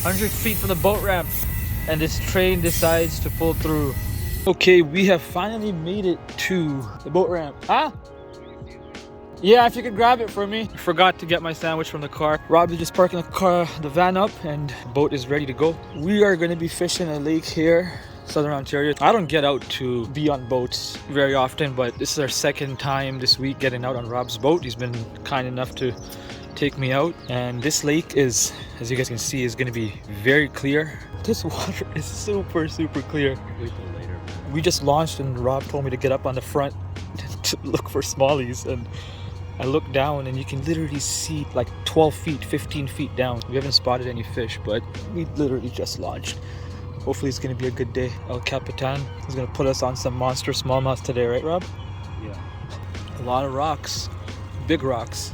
100 feet from the boat ramp, and this train decides to pull through. Okay, we have finally made it to the boat ramp. Huh? Yeah, if you could grab it for me. I forgot to get my sandwich from the car. Rob is just parking the van up, and the boat is ready to go. We are going to be fishing a lake here, Southern Ontario. I don't get out to be on boats very often, but this is our second time this week getting out on Rob's boat. He's been kind enough to take me out, and this lake is, as you guys can see, is going to be very clear. This water is super clear. Wait till later. We just launched, and Rob told me to get up on the front to look for smallies, and I look down and you can literally see like 12 feet, 15 feet down. We haven't spotted any fish, but we literally just launched. Hopefully it's going to be a good day. El Capitan is going to put us on some monster smallmouth today, right, Rob? Yeah. A lot of rocks, big rocks.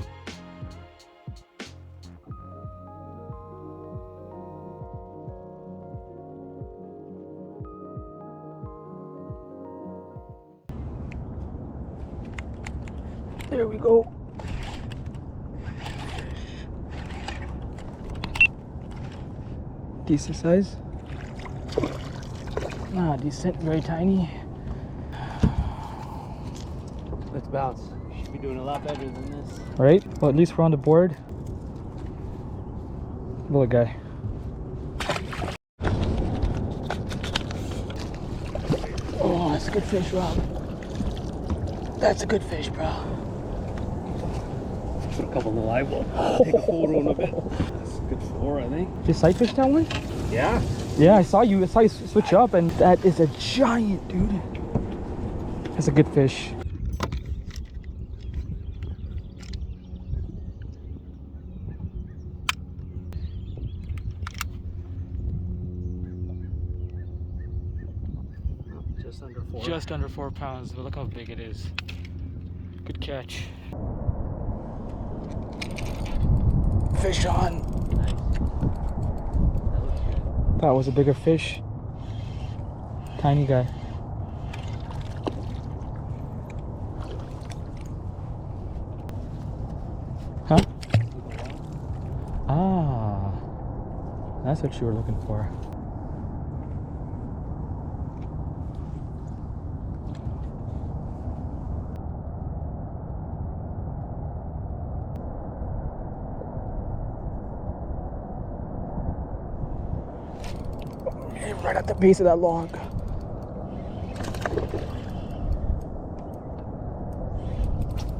There we go. Decent size. Decent, very tiny. Let's bounce. We should be doing a lot better than this. Right? Well, at least we're on the board. Little guy. Oh, that's a good fish, Rob. That's a good fish, bro. Put a couple of live ones. Take a photo in a bit. That's good 4, I think. Did you sight fish that one? Yeah. Yeah, I saw you switch up, and that is a giant, dude. That's a good fish. Just under 4. Just under 4 pounds, but look how big it is. Good catch. Fish on. Nice. That looks good. That was a bigger fish. Tiny guy. Huh? Ah, that's what you were looking for. Right at the base of that log.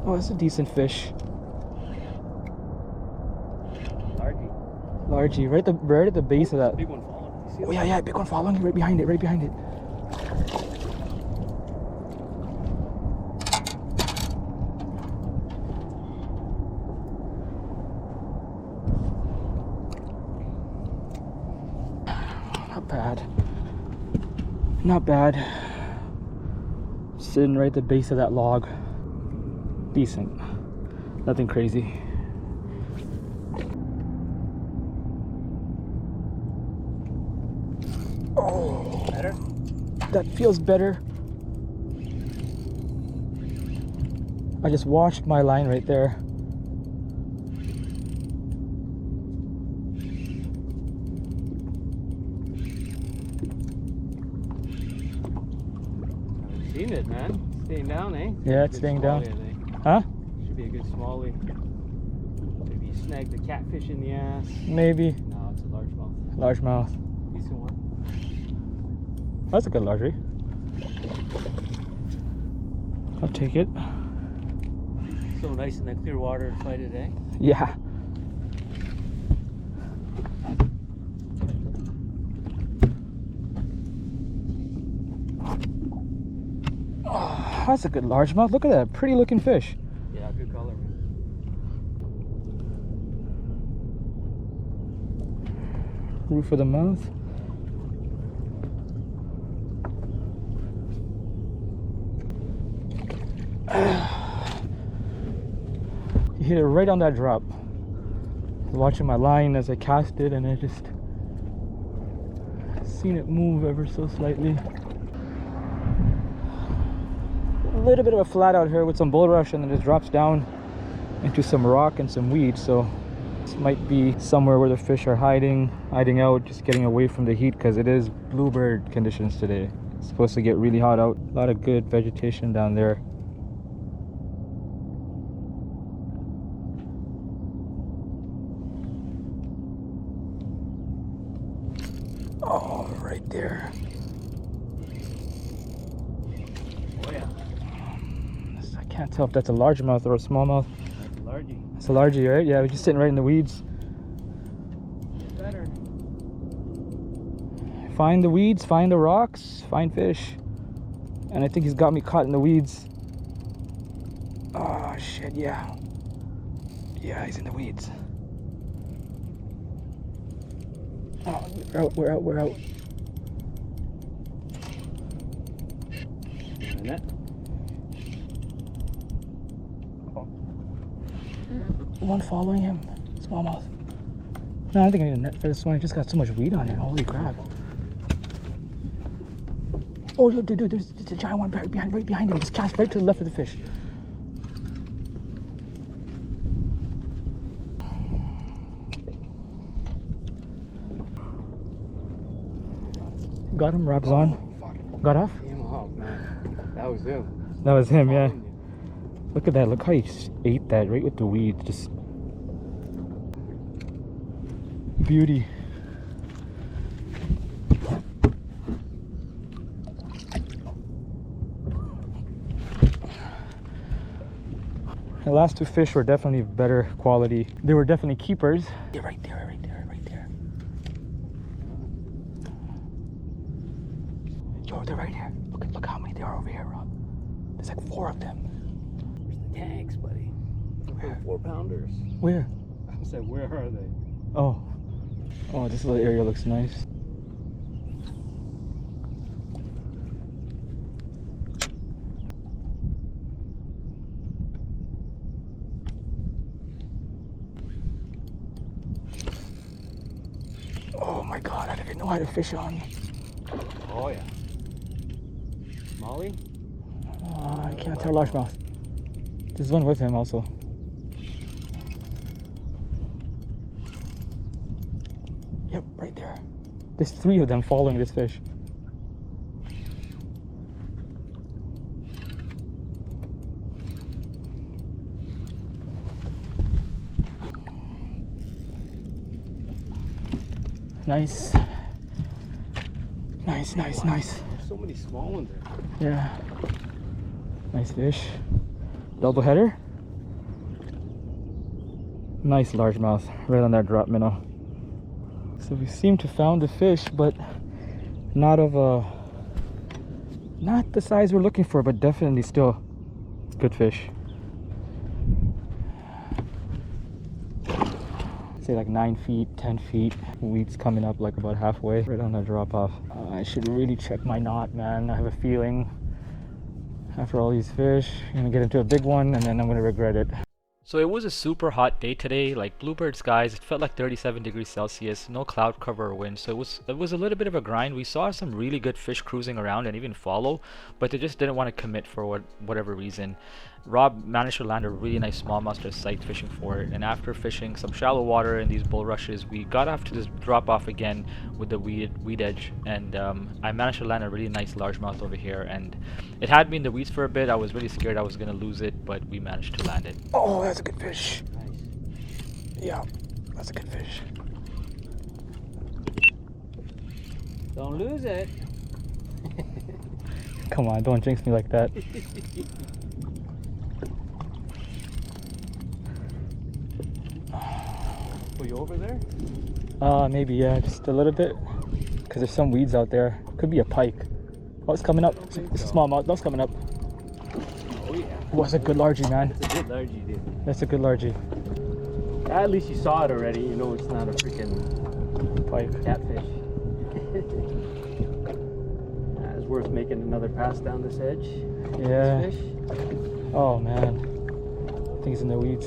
Oh, that's a decent fish. Largy, right at the base of that. Big one following. You see Oh yeah, big one following you, right behind it, right behind it. Not bad. Sitting right at the base of that log. Decent. Nothing crazy. Oh, Better? that feels better. I just washed my line right there. Seen it, man. Staying down, eh? Yeah, it's staying down. Smallie, I think. Huh? Should be a good smallie. Maybe you snagged the catfish in the ass. Maybe. No, it's a largemouth. Largemouth. Decent one. That's a good largery. I'll take it. So nice in that clear water to fight it, eh? Yeah. Oh, that's a good largemouth. Look at that pretty looking fish. Yeah, good color, man. Roof of the mouth. You hit it right on that drop. Watching my line as I cast it, and I just seen it move ever so slightly. A little bit of a flat out here with some bulrush, and then it drops down into some rock and some weeds, so This might be somewhere where the fish are hiding out, just getting away from the heat, because it is bluebird conditions today. It's supposed to get really hot out. A lot of good vegetation down there. Oh, right there. Oh yeah. I can't tell if that's a largemouth or a smallmouth. That's a largie. It's a largie, right? Yeah, we're just sitting right in the weeds. Better. Find the weeds, find the rocks, find fish. And I think he's got me caught in the weeds. Oh shit, yeah. Yeah, he's in the weeds. Oh, we're out. Net. One following him. Smallmouth. No, I don't think I need a net for this one. I just got so much weed on it. Holy crap. Oh, dude, there's a giant one right behind him. Just cast right to the left of the fish. Got him, wraps on. Got off? Came off, man. That was him. That was him, yeah. Look at that. Look how he just ate that right with the weeds. Just beauty. The last two fish were definitely better quality. They were definitely keepers. Yeah, right there. Yo, they're right here. Look how many there are over here, Rob. There's like 4 of them. Where's the tanks, buddy? Where? 4-pounders. Where? I said, where are they? Oh, this little area looks nice. Oh my god, I didn't know how to fish on. Oh yeah. Molly? I can't tell largemouth. There's one with him also. Yep, right there. There's 3 of them following this fish. Nice. Nice. There's so many small ones there. Yeah. Nice fish. Double header. Nice largemouth right on that drop minnow. So we seem to found the fish, but not the size we're looking for, but definitely still good fish. Say like 9 feet, 10 feet. Weeds coming up like about halfway, right on the drop off. I should really check my knot, man. I have a feeling after all these fish, I'm gonna get into a big one and then I'm gonna regret it. So it was a super hot day today, like bluebird skies. It felt like 37 degrees Celsius, no cloud cover or wind. So it was a little bit of a grind. We saw some really good fish cruising around and even follow, but they just didn't want to commit for whatever reason. Rob managed to land a really nice smallmouth to sight fishing for it, and after fishing some shallow water in these bulrushes, we got off to this drop off again with the weed edge, and I managed to land a really nice largemouth over here, and it had me in the weeds for a bit. I was really scared I was gonna lose it, but we managed to land it. Oh, that's a good fish. Nice. Yeah, that's a good fish. Don't lose it. Come on, don't jinx me like that. Were you over there? Maybe, yeah, just a little bit. Because there's some weeds out there. Could be a pike. Oh, it's coming up. It's a smallmouth. That's coming up. Oh, yeah. Oh, that's a good largie, man. It's a good largie, dude. That's a good largie. At least you saw it already. You know it's not a freaking Pike. catfish. It's worth making another pass down this edge. Yeah. This fish. Oh, man. I think he's in the weeds.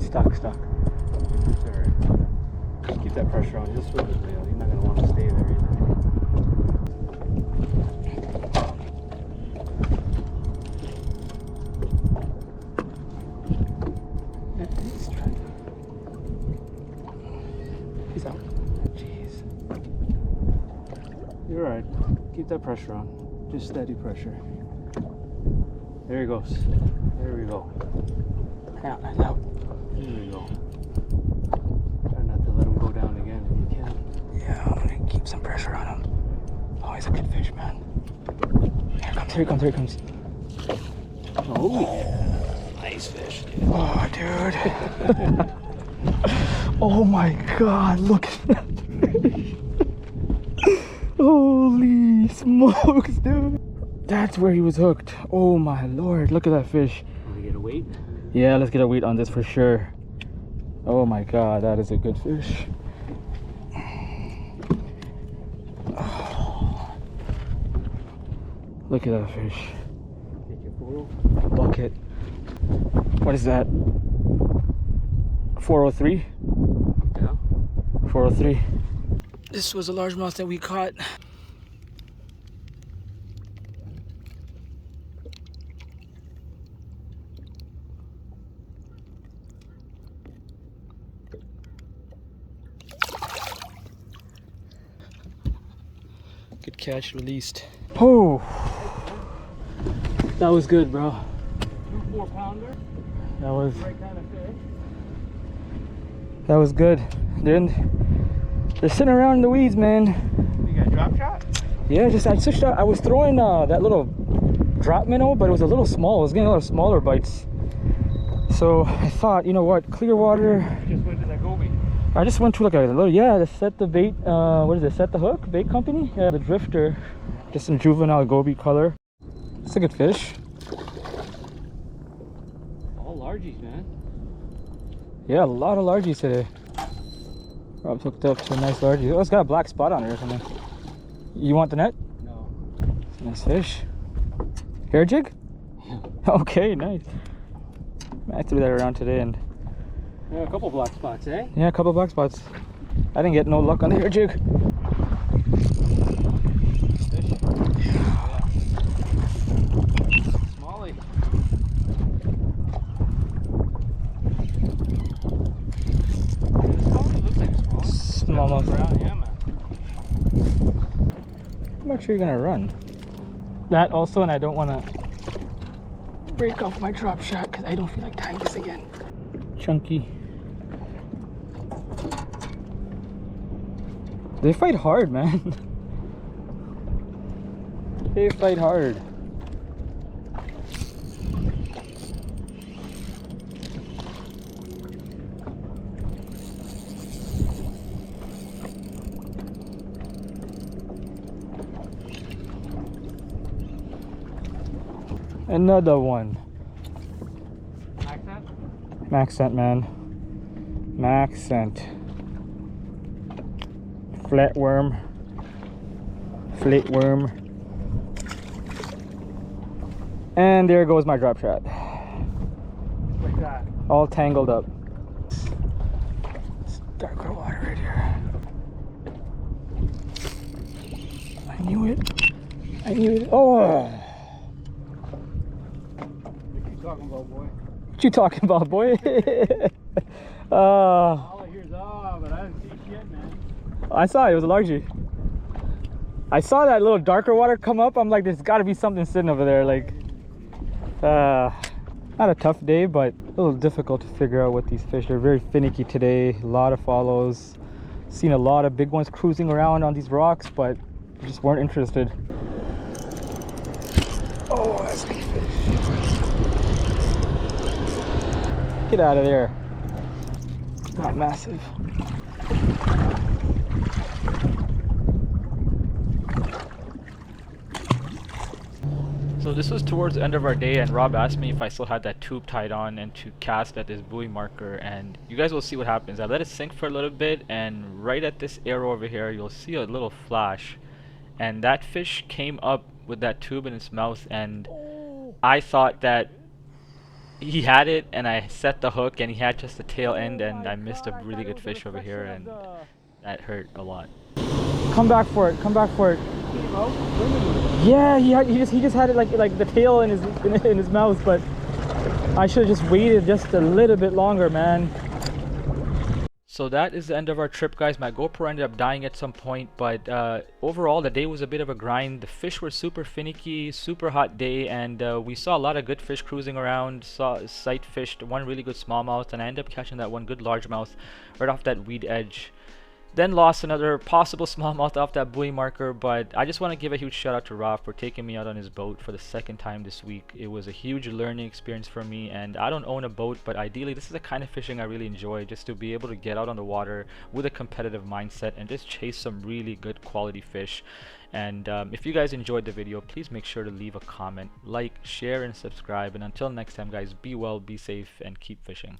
Stuck. Keep that pressure on. He'll swim his way out. He's not gonna want to stay there either. He's out. Jeez. You're alright. Keep that pressure on. Just steady pressure. There he goes. There we go. Out, out. There we go. Try not to let him go down again if you can. Yeah, I'm gonna keep some pressure on him. Oh, he's a good fish, man. Here he comes, here he comes. Oh, nice fish. Oh, dude. Oh my god, look at that fish. Holy smokes, dude. That's where he was hooked. Oh my lord, look at that fish. Want to get a weight? Yeah, let's get a weight on this for sure. Oh my god, that is a good fish. Oh. Look at that fish. Get your photo. Bucket. What is that? 403? Yeah. 403. This was a largemouth that we caught. Good catch, released. Oh, that was good, bro. 2 4-pounder. That was Right kind of fish. that was good. They're sitting around in the weeds, man. You got a drop shot? Yeah, I switched out. I was throwing that little drop minnow, but it was a little small. I was getting a lot of smaller bites. So I thought, you know what, clear water. Just went to that goby. I just went to like a little, yeah, to set the bait, what is it, Set the Hook bait company? Yeah, the drifter, just in juvenile goby color. It's a good fish. All largies, man. Yeah, a lot of largies today. Rob's hooked up to a nice largie. Oh, it's got a black spot on it or something. You want the net? No. It's a nice fish. Hair jig? Okay, nice. I threw that around today and Yeah, a couple black spots, eh? yeah, a couple black spots. I didn't get no luck on the hair jig. Fish? Yeah. Smallie. This smallie looks like a smallie. Smallmouth. Yeah, man. I'm actually gonna run. That also, and I don't want to break off my drop shot because I don't feel like tying this again. Chunky. They fight hard, man. They fight hard. Another one. Accent? Accent, man. Accent. Flatworm. Flatworm. And there goes my drop shot. Like that. All tangled up. It's darker water right here. I knew it. I knew it. Oh! What you talking about, boy? What you talking about, boy? All I hear is, oh, but I didn't see shit, man. I saw it. It was a largie. I saw that little darker water come up. I'm like, there's got to be something sitting over there. Like, not a tough day, but a little difficult to figure out what these fish are. Very finicky today. A lot of follows. Seen a lot of big ones cruising around on these rocks, but just weren't interested. Oh, that's a big fish. Get out of there. Not massive. So this was towards the end of our day, and Rob asked me if I still had that tube tied on and to cast at this buoy marker, and you guys will see what happens. I let it sink for a little bit, and right at this arrow over here you'll see a little flash, and that fish came up with that tube in its mouth, and I thought that he had it, and I set the hook and he had just the tail end, and I missed a really good fish over here, and That hurt a lot. Come back for it. Come back for it. Yeah, he just had it like the tail in his mouth, but I should have just waited just a little bit longer, man. So that is the end of our trip, guys. My GoPro ended up dying at some point, but overall the day was a bit of a grind. The fish were super finicky, super hot day, and we saw a lot of good fish cruising around. Saw sight fished one really good smallmouth, and I ended up catching that one good largemouth right off that weed edge. Then lost another possible smallmouth off that buoy marker, but I just want to give a huge shout out to Rob for taking me out on his boat for the second time this week. It was a huge learning experience for me, and I don't own a boat, but ideally this is the kind of fishing I really enjoy, just to be able to get out on the water with a competitive mindset and just chase some really good quality fish. And if you guys enjoyed the video, please make sure to leave a comment, like, share, and subscribe. And until next time, guys, be well, be safe, and keep fishing.